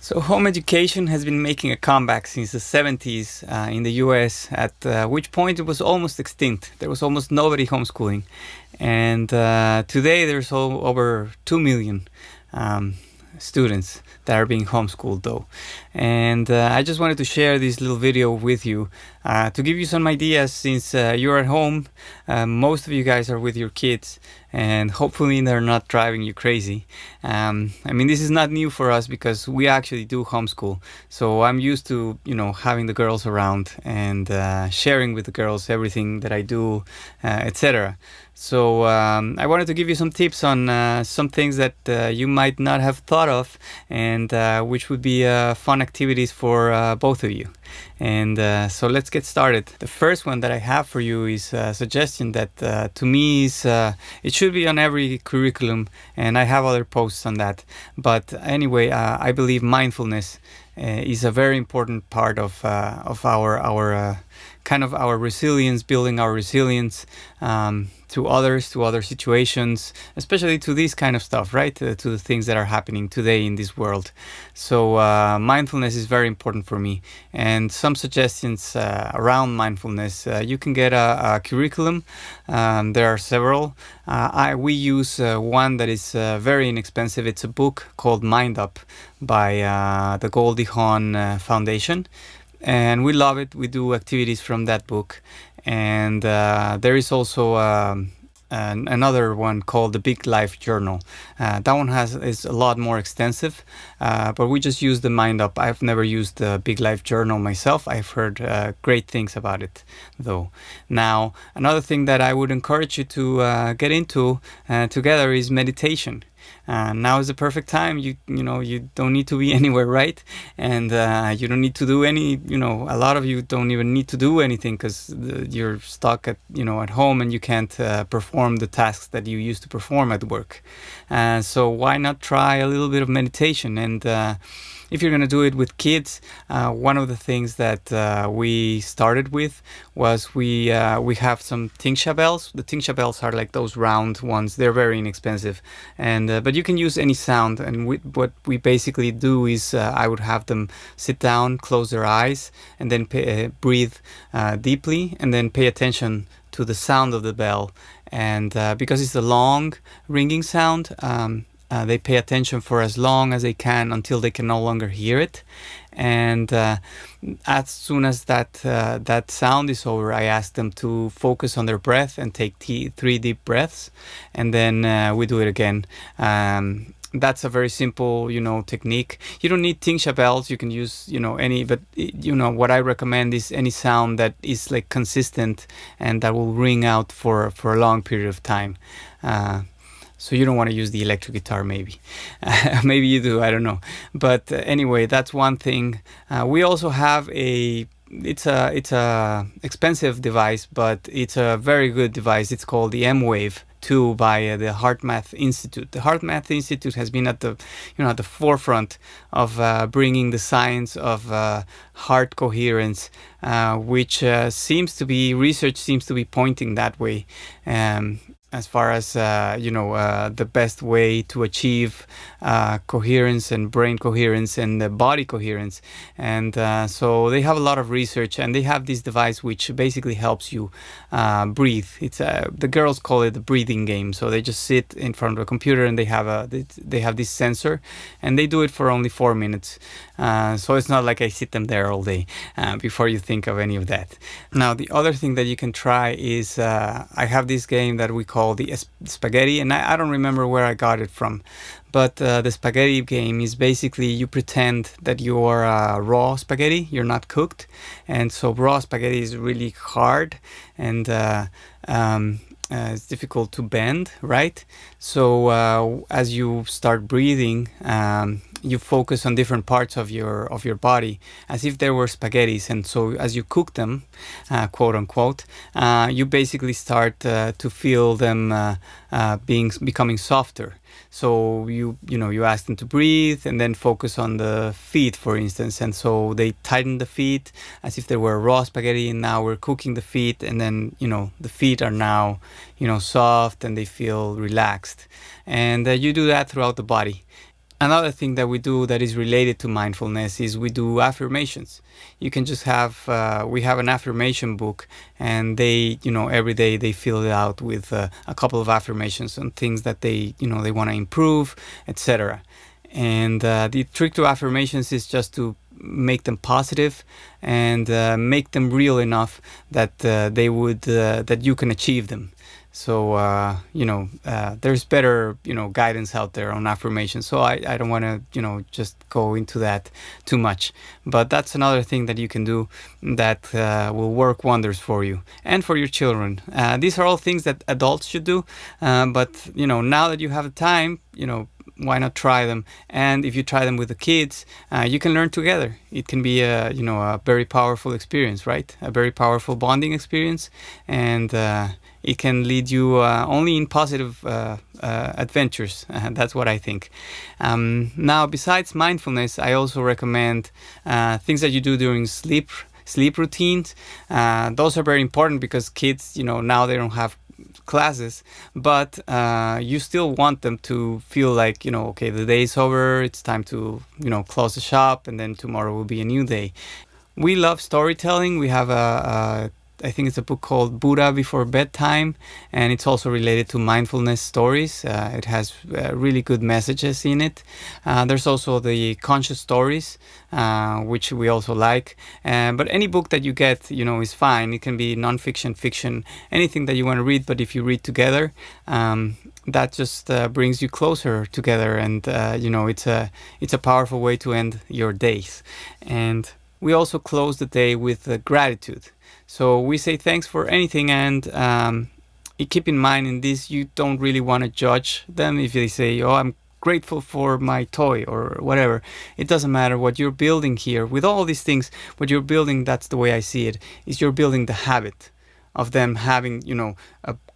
So home education has been making a comeback since the 70s in the US, at which point it was almost extinct. There was almost nobody homeschooling. And today there's over 2 million students that are being homeschooled though. And I just wanted to share this little video with you to give you some ideas, since you're at home. Most of you guys are with your kids, and hopefully they're not driving you crazy. I mean, this is not new for us because we actually do homeschool. So I'm used to, having the girls around and sharing with the girls everything that I do, etc. So I wanted to give you some tips on some things that you might not have thought of, and which would be fun activities for both of you. And so let's get started. The first one that I have for you is a suggestion that to me is it should be on every curriculum, and I have other posts on that. But anyway, I believe mindfulness is a very important part of our kind of our resilience, building our resilience to others, to other situations, especially to this kind of stuff, right? To the things that are happening today in this world. So mindfulness is very important for me. And some suggestions around mindfulness. You can get a curriculum. There are several. We use one that is very inexpensive. It's a book called MindUP by the Goldie Hawn Foundation. And we love it. We do activities from that book. And there is also another one called the Big Life Journal. That one is a lot more extensive, but we just use the MindUP. I've never used the Big Life Journal myself. I've heard great things about it, though. Now, another thing that I would encourage you to get into together is meditation. Now is the perfect time. You don't need to be anywhere, right? And you don't need to do any. A lot of you don't even need to do anything because you're stuck at home, and you can't perform the tasks that you used to perform at work. So why not try a little bit of meditation? And if you're going to do it with kids, one of the things that we started with was we have some tingsha bells. The tingsha bells are like those round ones. They're very inexpensive, and but you can use any sound. And what we basically do is I would have them sit down, close their eyes, and then breathe deeply, and then pay attention to the sound of the bell. And because it's a long ringing sound, they pay attention for as long as they can until they can no longer hear it. And as soon as that sound is over, I ask them to focus on their breath and take 3 deep breaths, and then we do it again. That's a very simple, technique. You don't need tingsha bells. You can use, any, but what I recommend is any sound that is like consistent and that will ring out for a long period of time. So you don't want to use the electric guitar, maybe. Maybe you do, I don't know. But anyway, that's one thing. We also have it's a expensive device, but it's a very good device. It's called the M-Wave 2 by the HeartMath Institute. The HeartMath Institute has been at the forefront of bringing the science of heart coherence, which research seems to be pointing that way. As far as the best way to achieve coherence and brain coherence and body coherence. And so they have a lot of research, and they have this device which basically helps you breathe. It's the girls call it the breathing game. So they just sit in front of a computer, and they have this sensor, and they do it for only 4 minutes. So it's not like I sit them there all day before you think of any of that. Now, the other thing that you can try is I have this game that we call the spaghetti, and I don't remember where I got it from, but the spaghetti game is basically you pretend that you are raw spaghetti, you're not cooked, and so raw spaghetti is really hard, and it's difficult to bend, right? So as you start breathing, you focus on different parts of your body as if there were spaghettis, and so as you cook them, quote unquote, you basically start to feel them becoming softer. So you ask them to breathe and then focus on the feet, for instance, and so they tighten the feet as if they were raw spaghetti, and now we're cooking the feet, and then the feet are now soft and they feel relaxed, and you do that throughout the body. Another thing that we do that is related to mindfulness is we do affirmations. You can just have, we have an affirmation book, and they, every day they fill it out with a couple of affirmations on things that they, they want to improve, etc. And the trick to affirmations is just to make them positive and make them real enough that that you can achieve them. So there's better guidance out there on affirmations. So I don't want to just go into that too much. But that's another thing that you can do that will work wonders for you and for your children. These are all things that adults should do. But now that you have the time, why not try them? And if you try them with the kids, you can learn together. It can be a very powerful experience, right? A very powerful bonding experience, and it can lead you only in positive adventures. That's what I think. Now, besides mindfulness, I also recommend things that you do during sleep routines. Those are very important because kids, now they don't have classes, but you still want them to feel like, okay, the day is over, it's time to, close the shop, and then tomorrow will be a new day. We love storytelling. We have I think it's a book called Buddha Before Bedtime, and it's also related to mindfulness stories. It has really good messages in it. There's also the conscious stories, which we also like. But any book that you get, is fine. It can be nonfiction, fiction, anything that you want to read. But if you read together, that just brings you closer together, and it's a powerful way to end your days. And we also close the day with gratitude. So we say thanks for anything, and keep in mind in this, you don't really want to judge them if they say, oh, I'm grateful for my toy or whatever. It doesn't matter what you're building here. With all these things, what you're building, that's the way I see it, is you're building the habit of them having,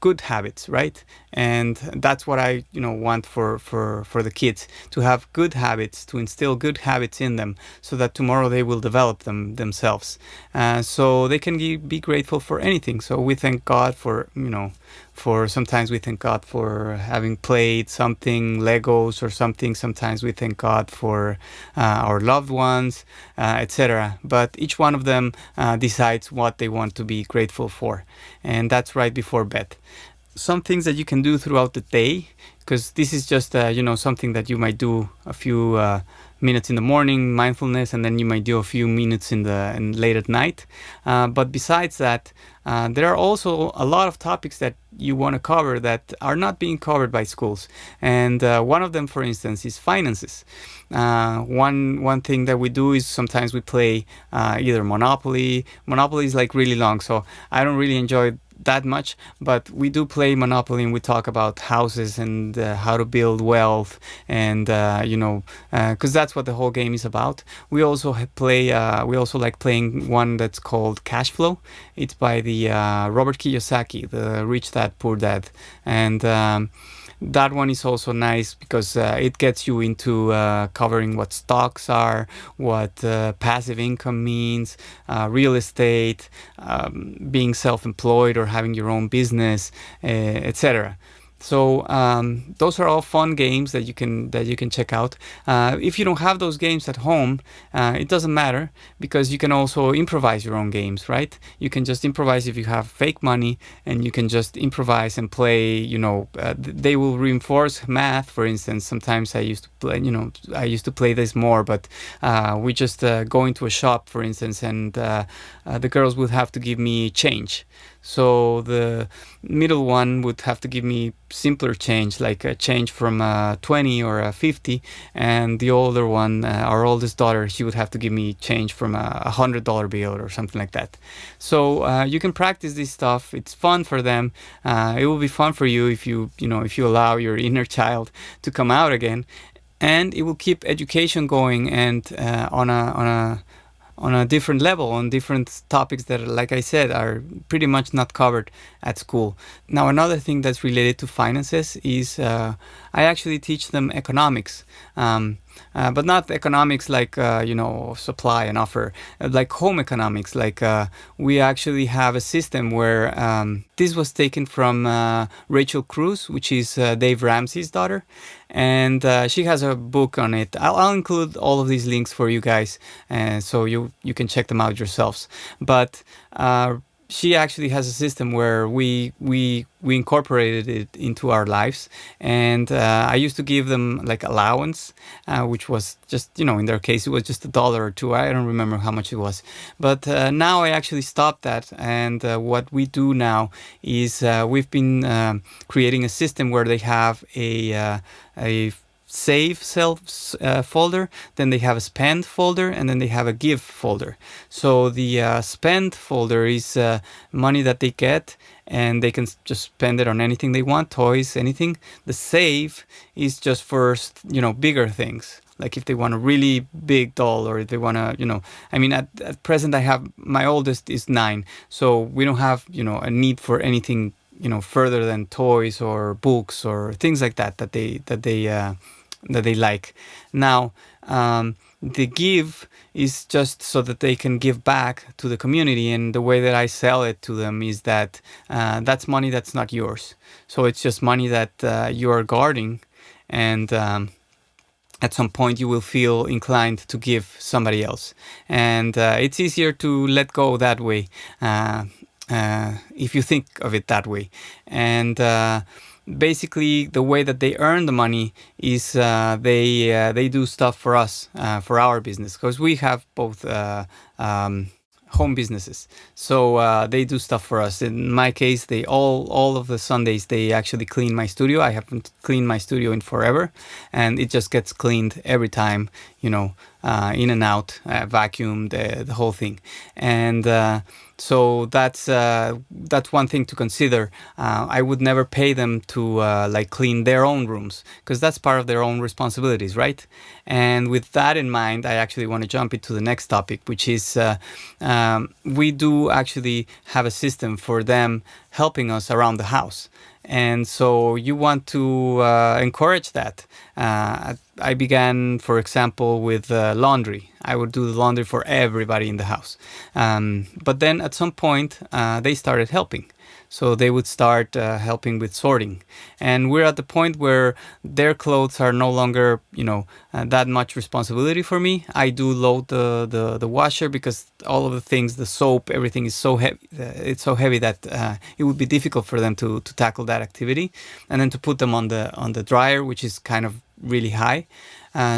good habits, right? And that's what I, want for the kids, to have good habits, to instill good habits in them, so that tomorrow they will develop them themselves. So they can be grateful for anything. So we thank God for, sometimes we thank God for having played something, Legos or something. Sometimes we thank God for our loved ones, etc. But each one of them decides what they want to be grateful for. And that's right before bed. Some things that you can do throughout the day, because this is just something that you might do a few minutes in the morning, mindfulness, and then you might do a few minutes in late at night. But besides that, there are also a lot of topics that you want to cover that are not being covered by schools. And one of them, for instance, is finances. One thing that we do is sometimes we play either Monopoly. Monopoly is like really long, so I don't really enjoy that much, but we do play Monopoly, and we talk about houses and how to build wealth, and because that's what the whole game is about. We also we also like playing one that's called Cash Flow. It's by the Robert Kiyosaki, the Rich Dad Poor Dad, and that one is also nice because it gets you into covering what stocks are, what passive income means, real estate, being self-employed or having your own business, etc. So those are all fun games that you can check out. If you don't have those games at home, it doesn't matter, because you can also improvise your own games, right? You can just improvise if you have fake money, and you can just improvise and play. They will reinforce math, for instance. Sometimes I used to play this more, but we just go into a shop, for instance, and the girls would have to give me change. So the middle one would have to give me simpler change, like a change from 20 or a 50, and the older one, our oldest daughter, she would have to give me change from a $100 bill or something like that. So you can practice this stuff. It's fun for them. It will be fun for you if you allow your inner child to come out again, and it will keep education going, and on a different level, on different topics that, like I said, are pretty much not covered at school. Now, another thing that's related to finances is I actually teach them economics. but not economics like supply and offer, like home economics. Like we actually have a system where this was taken from Rachel Cruze, which is Dave Ramsey's daughter, and she has a book on it. I'll include all of these links for you guys, so you can check them out yourselves. But she actually has a system where we incorporated it into our lives, and I used to give them like allowance, which was just, in their case it was just $1 or $2. I don't remember how much it was, but now I actually stopped that, and what we do now is we've been creating a system where they have a save self folder, then they have a spend folder, and then they have a give folder. So the spend folder is money that they get, and they can just spend it on anything they want, toys, anything. The save is just for bigger things, like if they want a really big doll, or if they want to, I mean, at present I have, my oldest is 9, so we don't have a need for anything further than toys or books or things like that they like. Now, the give is just so that they can give back to the community, and the way that I sell it to them is that that's money that's not yours. So it's just money that you are guarding, and at some point you will feel inclined to give somebody else. And it's easier to let go that way, if you think of it that way. And basically the way that they earn the money is they do stuff for us, for our business, because we have both home businesses, so they do stuff for us. In my case, they all of the Sundays they actually clean my studio. I haven't cleaned my studio in forever, and it just gets cleaned every time, in and out, vacuumed, the whole thing. And so that's one thing to consider. I would never pay them to like clean their own rooms, because that's part of their own responsibilities, right? And with that in mind, I actually want to jump into the next topic, which is we do actually have a system for them helping us around the house. And so you want to encourage that. I began, for example, with laundry. I would do the laundry for everybody in the house. But then at some point, they started helping. So they would start helping with sorting. And we're at the point where their clothes are no longer, that much responsibility for me. I do load the washer, because all of the things, the soap, everything is so heavy. It's so heavy that it would be difficult for them to tackle that activity. And then to put them on the dryer, which is kind of really high.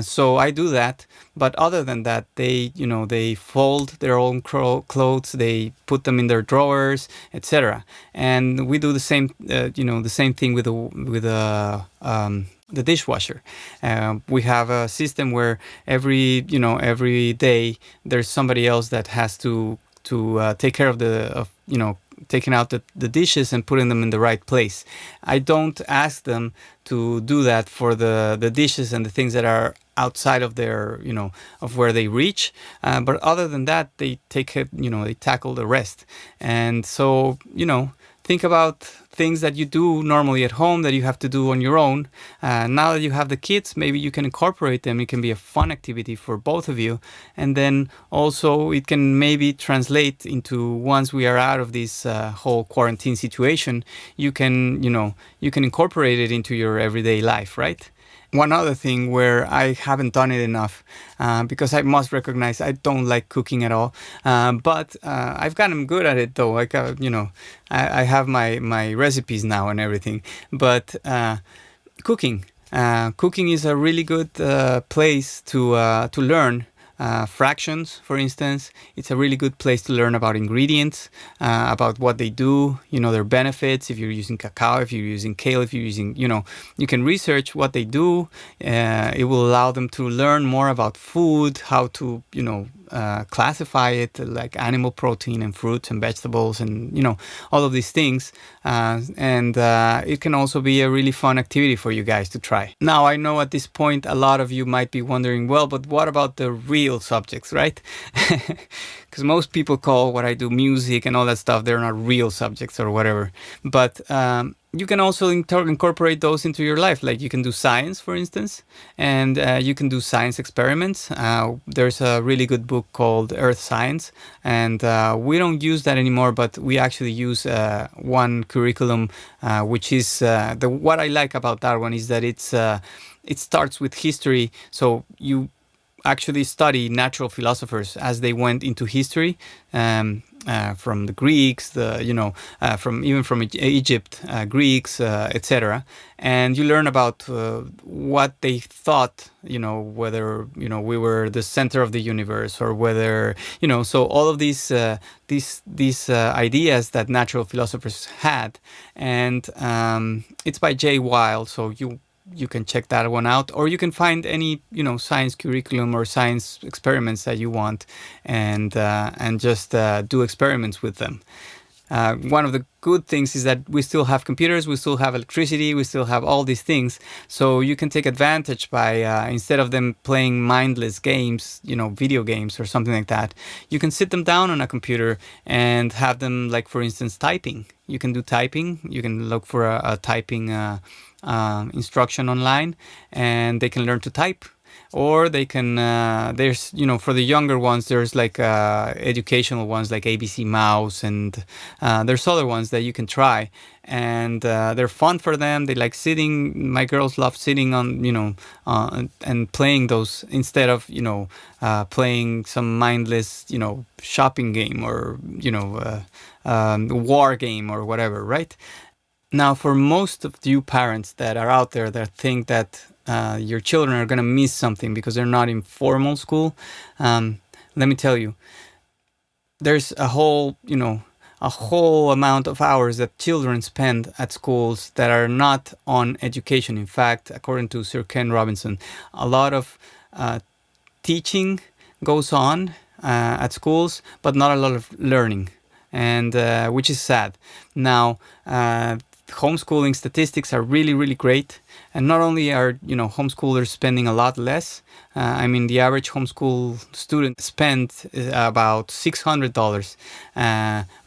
So I do that, but other than that, they fold their own clothes, they put them in their drawers, etc. And we do the same, the same thing with the dishwasher. We have a system where every day there's somebody else that has to take care of taking out the dishes and putting them in the right place. I don't ask them to do that for the dishes and the things that are outside of their, of where they reach. But other than that, they take it, they tackle the rest. And so, think about things that you do normally at home that you have to do on your own. Now that you have the kids, maybe you can incorporate them. It can be a fun activity for both of you. And then also it can maybe translate into, once we are out of this whole quarantine situation, you can incorporate it into your everyday life, right? One other thing where I haven't done it enough, because I must recognize I don't like cooking at all, but I've gotten good at it though. Like I have my recipes now and everything. But cooking is a really good place to learn. Fractions, for instance, it's a really good place to learn about ingredients, about what they do, their benefits. If you're using cacao, if you're using kale, if you're using, you can research what they do. It will allow them to learn more about food, how to, classify it, like animal protein and fruits and vegetables and, all of these things. And it can also be a really fun activity for you guys to try. Now, I know at this point, a lot of you might be wondering, well, but what about the real subjects, right? Because most people call what I do music and all that stuff, they're not real subjects or whatever. But you can also incorporate those into your life. Like you can do science, for instance, and you can do science experiments. There's a really good book called Earth Science, and we don't use that anymore, but we actually use one curriculum, which is what I like about that one is that it starts with history. So you actually study natural philosophers as they went into history, from the Greeks, from Egypt, Greeks, etc. And you learn about what they thought, whether we were the center of the universe, or whether so all of these ideas that natural philosophers had, and it's by Wile. So you can check that one out, or you can find any science curriculum or science experiments that you want, and just do experiments with them. One of the good things is that we still have computers, we still have electricity, we still have all these things, so you can take advantage by instead of them playing mindless games, video games or something like that, you can sit them down on a computer and have them, like, for instance, typing. You can do typing. You can look for a typing instruction online, and they can learn to type. Or they can, there's, for the younger ones, there's like educational ones like ABC Mouse, and there's other ones that you can try. And they're fun for them. They like sitting, my girls love sitting on, and playing those instead of, playing some mindless, shopping game, or, war game or whatever, right? Now, for most of you parents that are out there that think that your children are going to miss something because they're not in formal school, let me tell you, there's a whole amount of hours that children spend at schools that are not on education. In fact, according to Sir Ken Robinson, a lot of teaching goes on at schools, but not a lot of learning, and which is sad. Now, homeschooling statistics are really, really great. And not only are, homeschoolers spending a lot less, the average homeschool student spent about $600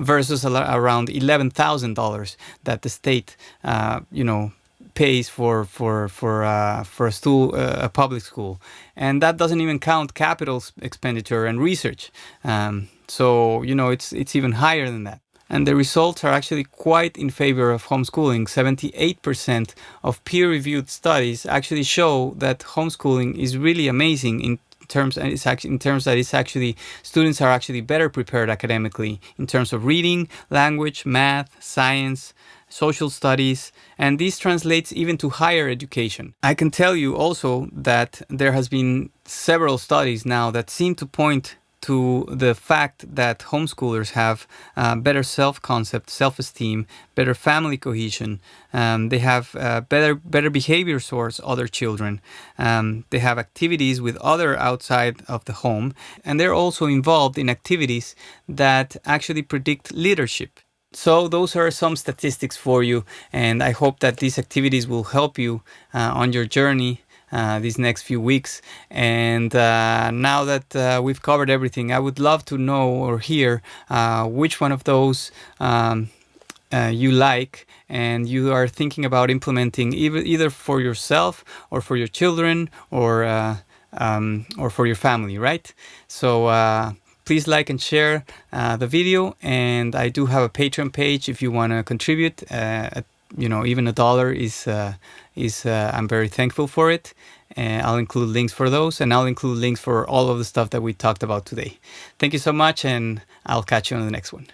versus around $11,000 that the state, pays for a public school. And that doesn't even count capital expenditure and research. So, it's even higher than that. And the results are actually quite in favor of homeschooling. 78% of peer-reviewed studies actually show that homeschooling is really amazing in terms that it's actually students are actually better prepared academically in terms of reading, language, math, science, social studies, and this translates even to higher education. I can tell you also that there has been several studies now that seem to point to the fact that homeschoolers have better self-concept, self-esteem, better family cohesion. They have better behavior towards other children. They have activities with other outside of the home, and they're also involved in activities that actually predict leadership. So those are some statistics for you, and I hope that these activities will help you on your journey these next few weeks. And now that we've covered everything, I would love to know or hear which one of those you like and you are thinking about implementing, either for yourself or for your children or for your family, right? So please like and share the video, and I do have a Patreon page if you want to contribute. Even $1 is I'm very thankful for it. I'll include links for those, and I'll include links for all of the stuff that we talked about today. Thank you so much, and I'll catch you on the next one.